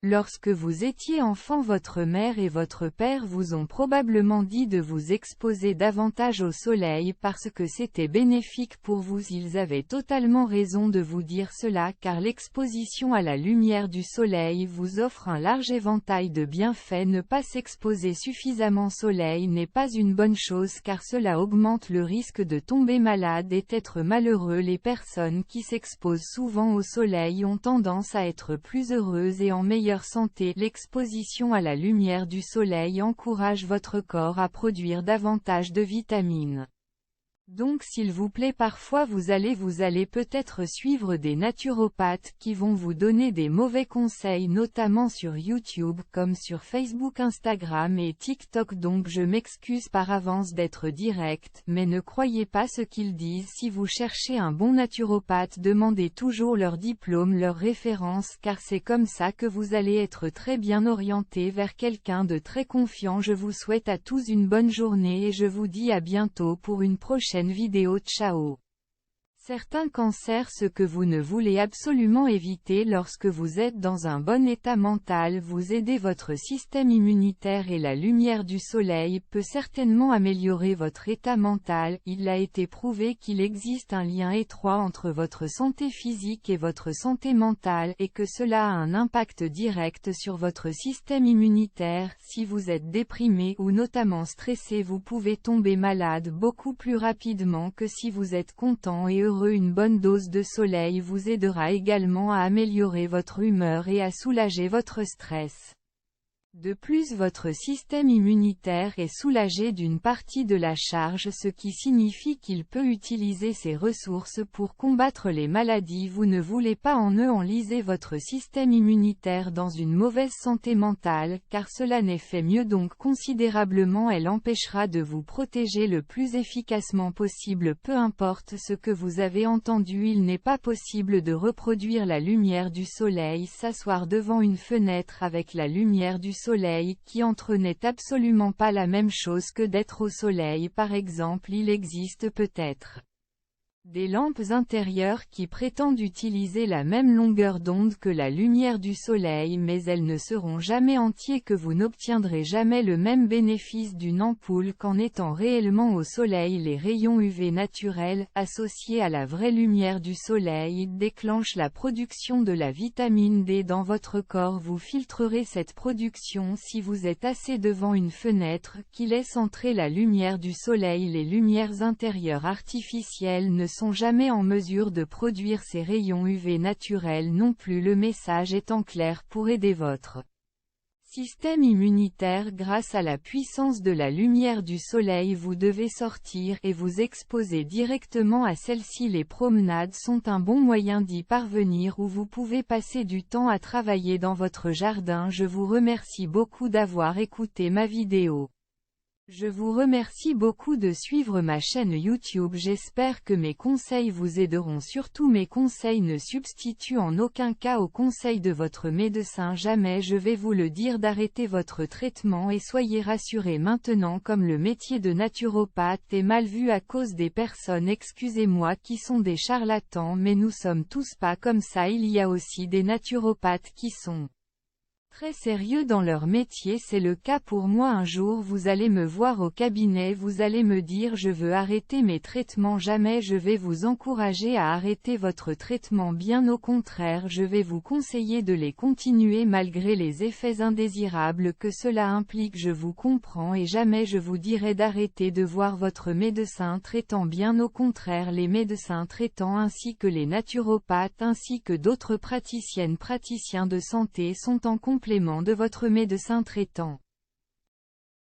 Lorsque vous étiez enfant, votre mère et votre père vous ont probablement dit de vous exposer davantage au soleil parce que c'était bénéfique pour vous. Ils avaient totalement raison de vous dire cela car l'exposition à la lumière du soleil vous offre un large éventail de bienfaits. Ne pas s'exposer suffisamment au soleil n'est pas une bonne chose car cela augmente le risque de tomber malade et d'être malheureux. Les personnes qui s'exposent souvent au soleil ont tendance à être plus heureuses et en meilleure santé. L'exposition à la lumière du soleil encourage votre corps à produire davantage de vitamines. Donc s'il vous plaît, parfois vous allez peut-être suivre des naturopathes qui vont vous donner des mauvais conseils, notamment sur YouTube comme sur Facebook, Instagram et TikTok. Donc je m'excuse par avance d'être direct, mais ne croyez pas ce qu'ils disent. Si vous cherchez un bon naturopathe, demandez toujours leur diplôme, leur référence, car c'est comme ça que vous allez être très bien orienté vers quelqu'un de très confiant. Je vous souhaite à tous une bonne journée et je vous dis à bientôt pour une prochaine vidéo. Ciao. Certains cancers. Ce que vous ne voulez absolument éviter lorsque vous êtes dans un bon état mental, vous aidez votre système immunitaire et la lumière du soleil peut certainement améliorer votre état mental. Il a été prouvé qu'il existe un lien étroit entre votre santé physique et votre santé mentale et que cela a un impact direct sur votre système immunitaire. Si vous êtes déprimé ou notamment stressé, vous pouvez tomber malade beaucoup plus rapidement que si vous êtes content et heureux. Une bonne dose de soleil vous aidera également à améliorer votre humeur et à soulager votre stress. De plus, votre système immunitaire est soulagé d'une partie de la charge, ce qui signifie qu'il peut utiliser ses ressources pour combattre les maladies. Vous ne voulez pas enliser votre système immunitaire dans une mauvaise santé mentale, car cela n'est fait mieux donc considérablement. Elle empêchera de vous protéger le plus efficacement possible. Peu importe ce que vous avez entendu, il n'est pas possible de reproduire la lumière du soleil. S'asseoir devant une fenêtre avec la lumière du soleil qui entre n'est absolument pas la même chose que d'être au soleil. Par exemple, il existe peut-être des lampes intérieures qui prétendent utiliser la même longueur d'onde que la lumière du soleil, mais elles ne seront jamais entières, que vous n'obtiendrez jamais le même bénéfice d'une ampoule qu'en étant réellement au soleil. Les rayons UV naturels, associés à la vraie lumière du soleil, déclenchent la production de la vitamine D dans votre corps. Vous filtrerez cette production si vous êtes assis devant une fenêtre qui laisse entrer la lumière du soleil. Les lumières intérieures artificielles ne sont jamais en mesure de produire ces rayons UV naturels non plus. Le message étant clair: pour aider votre système immunitaire grâce à la puissance de la lumière du soleil, vous devez sortir et vous exposer directement à celle-ci. Les promenades sont un bon moyen d'y parvenir, ou vous pouvez passer du temps à travailler dans votre jardin. Je vous remercie beaucoup d'avoir écouté ma vidéo. Je vous remercie beaucoup de suivre ma chaîne YouTube. J'espère que mes conseils vous aideront. Surtout, mes conseils ne substituent en aucun cas aux conseils de votre médecin. Jamais je vais vous le dire d'arrêter votre traitement, et soyez rassurés maintenant, comme le métier de naturopathe est mal vu à cause des personnes, excusez-moi, qui sont des charlatans, mais nous sommes tous pas comme ça. Il y a aussi des naturopathes qui sont très sérieux dans leur métier. C'est le cas pour moi. Un jour vous allez me voir au cabinet, vous allez me dire: je veux arrêter mes traitements. Jamais je vais vous encourager à arrêter votre traitement, bien au contraire, je vais vous conseiller de les continuer malgré les effets indésirables que cela implique. Je vous comprends, et jamais je vous dirai d'arrêter de voir votre médecin traitant, bien au contraire. Les médecins traitants ainsi que les naturopathes ainsi que d'autres praticiennes, praticiens de santé sont en complément de votre médecin traitant.